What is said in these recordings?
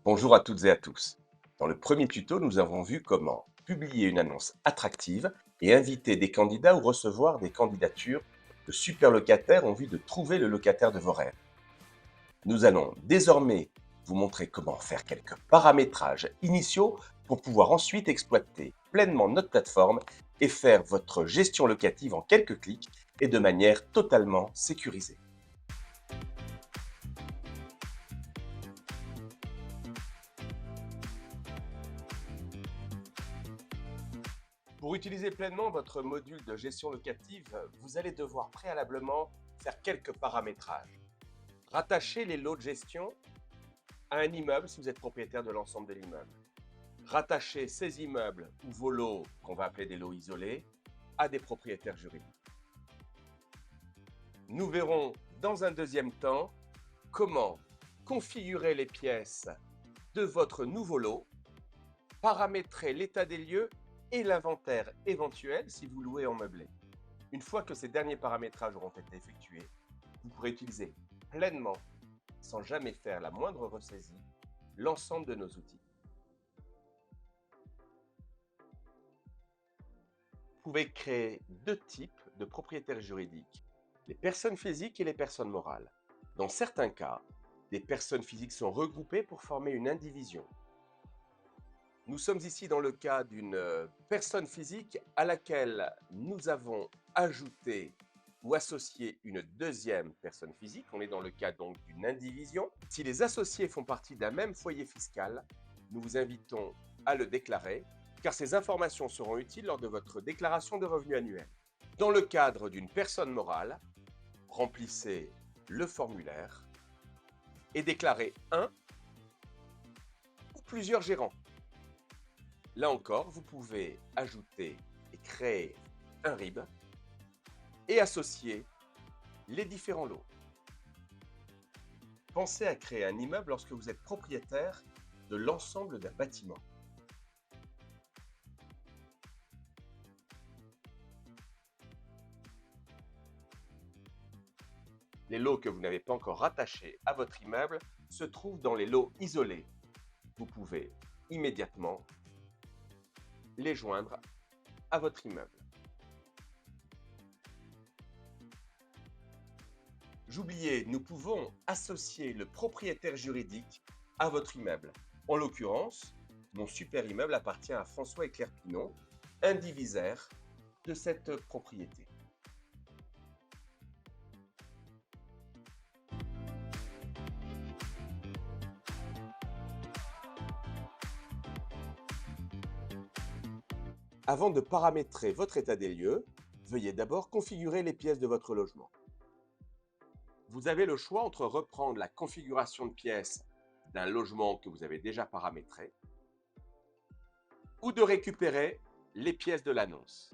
Bonjour à toutes et à tous. Dans le premier tuto, nous avons vu comment publier une annonce attractive et inviter des candidats ou recevoir des candidatures de super locataires en vue de trouver le locataire de vos rêves. Nous allons désormais vous montrer comment faire quelques paramétrages initiaux pour pouvoir ensuite exploiter pleinement notre plateforme et faire votre gestion locative en quelques clics et de manière totalement sécurisée. Pour utiliser pleinement votre module de gestion locative, vous allez devoir préalablement faire quelques paramétrages. Rattacher les lots de gestion à un immeuble si vous êtes propriétaire de l'ensemble de l'immeuble. Rattacher ces immeubles ou vos lots, qu'on va appeler des lots isolés, à des propriétaires juridiques. Nous verrons dans un deuxième temps comment configurer les pièces de votre nouveau lot, paramétrer l'état des lieux et l'inventaire éventuel si vous louez en meublé. Une fois que ces derniers paramétrages auront été effectués, vous pourrez utiliser pleinement, sans jamais faire la moindre ressaisie, l'ensemble de nos outils. Vous pouvez créer deux types de propriétaires juridiques, les personnes physiques et les personnes morales. Dans certains cas, des personnes physiques sont regroupées pour former une indivision. Nous sommes ici dans le cas d'une personne physique à laquelle nous avons ajouté ou associé une deuxième personne physique. On est dans le cas donc d'une indivision. Si les associés font partie d'un même foyer fiscal, nous vous invitons à le déclarer, car ces informations seront utiles lors de votre déclaration de revenus annuel. Dans le cadre d'une personne morale, remplissez le formulaire et déclarez un ou plusieurs gérants. Là encore, vous pouvez ajouter et créer un RIB et associer les différents lots. Pensez à créer un immeuble lorsque vous êtes propriétaire de l'ensemble d'un bâtiment. Les lots que vous n'avez pas encore rattachés à votre immeuble se trouvent dans les lots isolés. Vous pouvez immédiatement les joindre à votre immeuble. J'oubliais, nous pouvons associer le propriétaire juridique à votre immeuble. En l'occurrence, mon super immeuble appartient à François et Claire Pinon, indivisaires de cette propriété. Avant de paramétrer votre état des lieux, veuillez d'abord configurer les pièces de votre logement. Vous avez le choix entre reprendre la configuration de pièces d'un logement que vous avez déjà paramétré ou de récupérer les pièces de l'annonce.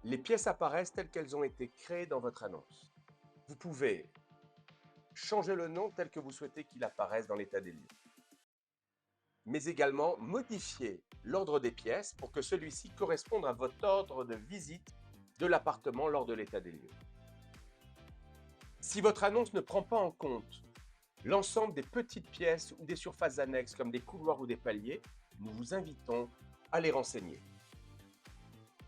Les pièces apparaissent telles qu'elles ont été créées dans votre annonce. Vous pouvez changer le nom tel que vous souhaitez qu'il apparaisse dans l'état des lieux, mais également modifier l'ordre des pièces pour que celui-ci corresponde à votre ordre de visite de l'appartement lors de l'état des lieux. Si votre annonce ne prend pas en compte l'ensemble des petites pièces ou des surfaces annexes comme des couloirs ou des paliers, nous vous invitons à les renseigner.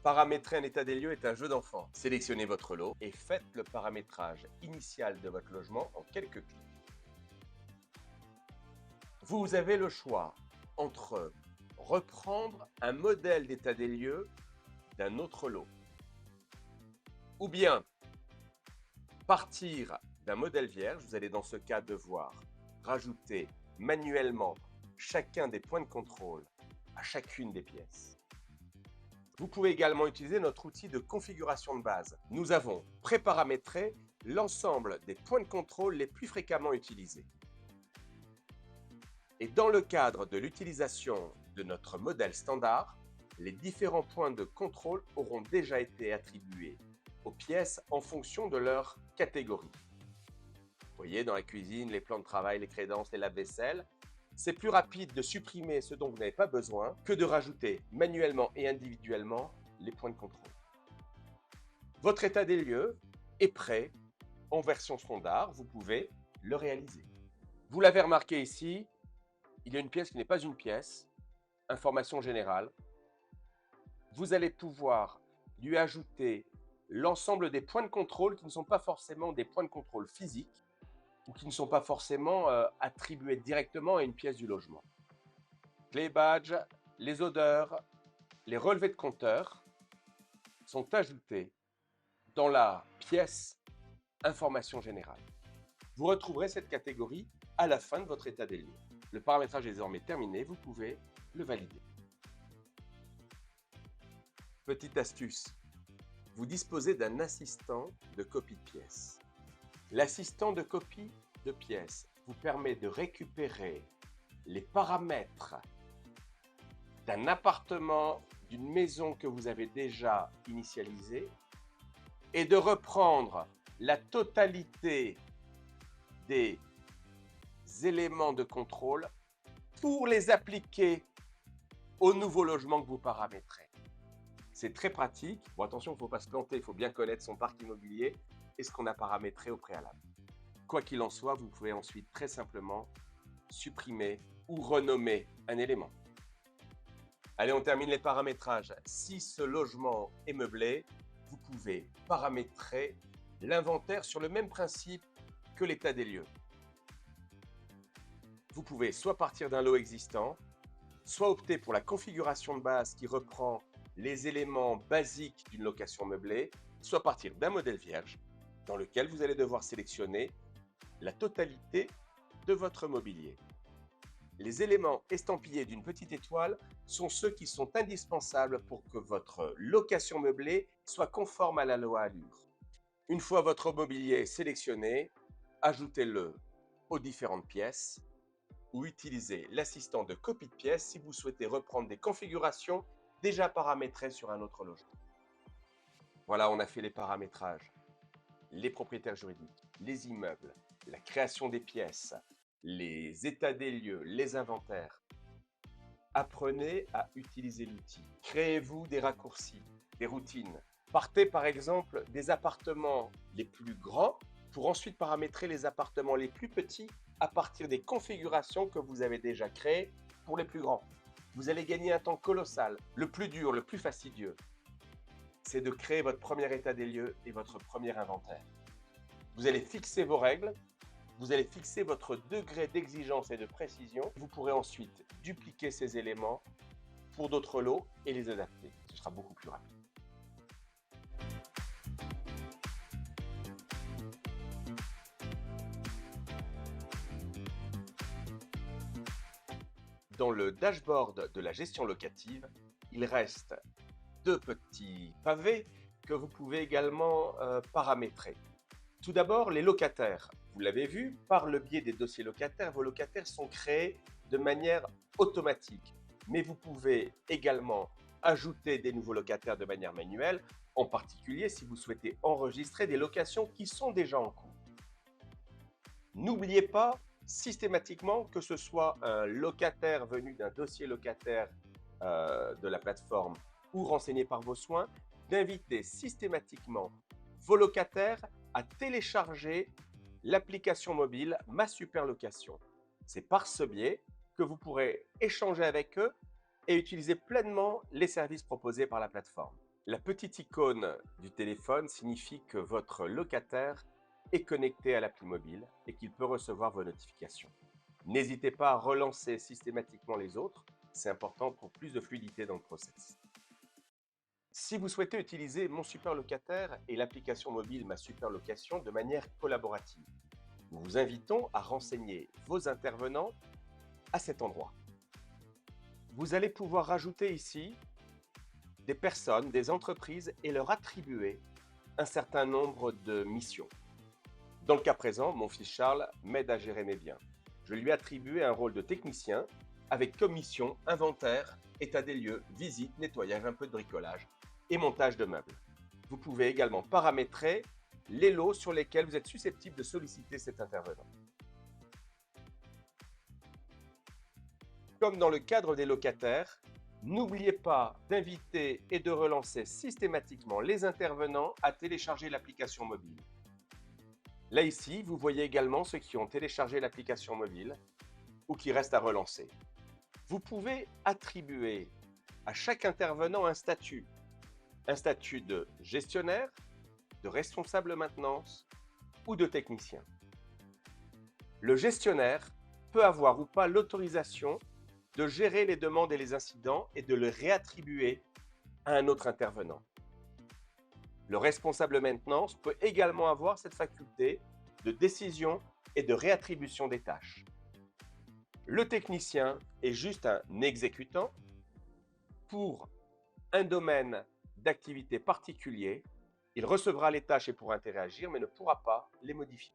Paramétrer un état des lieux est un jeu d'enfant. Sélectionnez votre lot et faites le paramétrage initial de votre logement en quelques clics. Vous avez le choix entre reprendre un modèle d'état des lieux d'un autre lot ou bien partir d'un modèle vierge. Vous allez dans ce cas devoir rajouter manuellement chacun des points de contrôle à chacune des pièces. Vous pouvez également utiliser notre outil de configuration de base. Nous avons préparamétré l'ensemble des points de contrôle les plus fréquemment utilisés. Et dans le cadre de l'utilisation de notre modèle standard, les différents points de contrôle auront déjà été attribués aux pièces en fonction de leur catégorie. Vous voyez, dans la cuisine, les plans de travail, les crédences, les lave-vaisselle, c'est plus rapide de supprimer ce dont vous n'avez pas besoin que de rajouter manuellement et individuellement les points de contrôle. Votre état des lieux est prêt en version standard, vous pouvez le réaliser. Vous l'avez remarqué ici, il y a une pièce qui n'est pas une pièce, information générale. Vous allez pouvoir lui ajouter l'ensemble des points de contrôle qui ne sont pas forcément des points de contrôle physiques ou qui ne sont pas forcément attribués directement à une pièce du logement. Les badges, les odeurs, les relevés de compteur sont ajoutés dans la pièce information générale. Vous retrouverez cette catégorie à la fin de votre état des lieux. Le paramétrage est désormais terminé, vous pouvez le valider. Petite astuce, vous disposez d'un assistant de copie de pièces. L'assistant de copie de pièces vous permet de récupérer les paramètres d'un appartement, d'une maison que vous avez déjà initialisée et de reprendre la totalité des éléments de contrôle pour les appliquer au nouveau logement que vous paramétrez. C'est très pratique. Bon, attention, il ne faut pas se planter, il faut bien connaître son parc immobilier et ce qu'on a paramétré au préalable. Quoi qu'il en soit, vous pouvez ensuite très simplement supprimer ou renommer un élément. Allez, on termine les paramétrages. Si ce logement est meublé, vous pouvez paramétrer l'inventaire sur le même principe que l'état des lieux. Vous pouvez soit partir d'un lot existant, soit opter pour la configuration de base qui reprend les éléments basiques d'une location meublée, soit partir d'un modèle vierge dans lequel vous allez devoir sélectionner la totalité de votre mobilier. Les éléments estampillés d'une petite étoile sont ceux qui sont indispensables pour que votre location meublée soit conforme à la loi Allure. Une fois votre mobilier sélectionné, ajoutez-le aux différentes pièces ou utilisez l'assistant de copie de pièces si vous souhaitez reprendre des configurations déjà paramétrées sur un autre logement. Voilà, on a fait les paramétrages, les propriétaires juridiques, les immeubles, la création des pièces, les états des lieux, les inventaires. Apprenez à utiliser l'outil. Créez-vous des raccourcis, des routines. Partez par exemple des appartements les plus grands pour ensuite paramétrer les appartements les plus petits à partir des configurations que vous avez déjà créées pour les plus grands. Vous allez gagner un temps colossal. Le plus dur, le plus fastidieux, c'est de créer votre premier état des lieux et votre premier inventaire. Vous allez fixer vos règles, vous allez fixer votre degré d'exigence et de précision. Vous pourrez ensuite dupliquer ces éléments pour d'autres lots et les adapter. Ce sera beaucoup plus rapide. Dans le dashboard de la gestion locative, il reste deux petits pavés que vous pouvez également paramétrer. Tout d'abord, les locataires. Vous l'avez vu, par le biais des dossiers locataires, vos locataires sont créés de manière automatique. Mais vous pouvez également ajouter des nouveaux locataires de manière manuelle, en particulier si vous souhaitez enregistrer des locations qui sont déjà en cours. N'oubliez pas systématiquement que ce soit un locataire venu d'un dossier locataire de la plateforme ou renseigné par vos soins, d'inviter systématiquement vos locataires à télécharger l'application mobile Ma Super Location. C'est par ce biais que vous pourrez échanger avec eux et utiliser pleinement les services proposés par la plateforme. La petite icône du téléphone signifie que votre locataire est connecté à l'appli mobile et qu'il peut recevoir vos notifications. N'hésitez pas à relancer systématiquement les autres, c'est important pour plus de fluidité dans le process. Si vous souhaitez utiliser Mon Super Locataire et l'application mobile Ma Super Location de manière collaborative, nous vous invitons à renseigner vos intervenants à cet endroit. Vous allez pouvoir rajouter ici des personnes, des entreprises et leur attribuer un certain nombre de missions. Dans le cas présent, mon fils Charles m'aide à gérer mes biens. Je lui ai attribué un rôle de technicien avec comme mission inventaire, état des lieux, visite, nettoyage, un peu de bricolage et montage de meubles. Vous pouvez également paramétrer les lots sur lesquels vous êtes susceptible de solliciter cet intervenant. Comme dans le cadre des locataires, n'oubliez pas d'inviter et de relancer systématiquement les intervenants à télécharger l'application mobile. Là ici, vous voyez également ceux qui ont téléchargé l'application mobile ou qui restent à relancer. Vous pouvez attribuer à chaque intervenant un statut de gestionnaire, de responsable maintenance ou de technicien. Le gestionnaire peut avoir ou pas l'autorisation de gérer les demandes et les incidents et de les réattribuer à un autre intervenant. Le responsable maintenance peut également avoir cette faculté de décision et de réattribution des tâches. Le technicien est juste un exécutant pour un domaine d'activité particulier. Il recevra les tâches et pourra interagir, mais ne pourra pas les modifier.